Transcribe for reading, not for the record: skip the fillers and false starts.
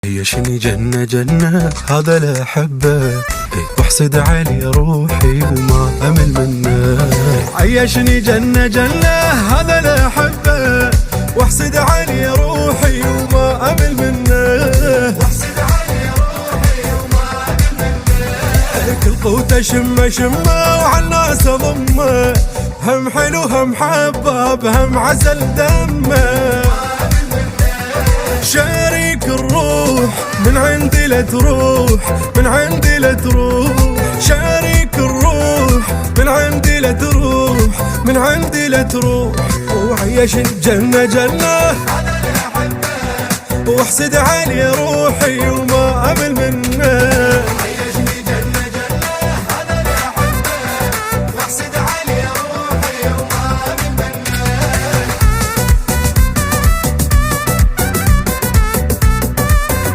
عيشني جنة جنة هذا لا أحبه، واحسد علي روحي وما أمل منه. عيشني جنة جنة هذا لا أحبه، واحسد علي روحي وما أمل منه. كل قوته شمه شمه وعالناس ضمه، هم حلو هم حباب هم عسل دمه. شريك الروح من عندي لا تروح، من عندي لا تروح. شريك الروح من عندي لا تروح، من عندي لا تروح. وعيش الجنة جنة واحسد علي روح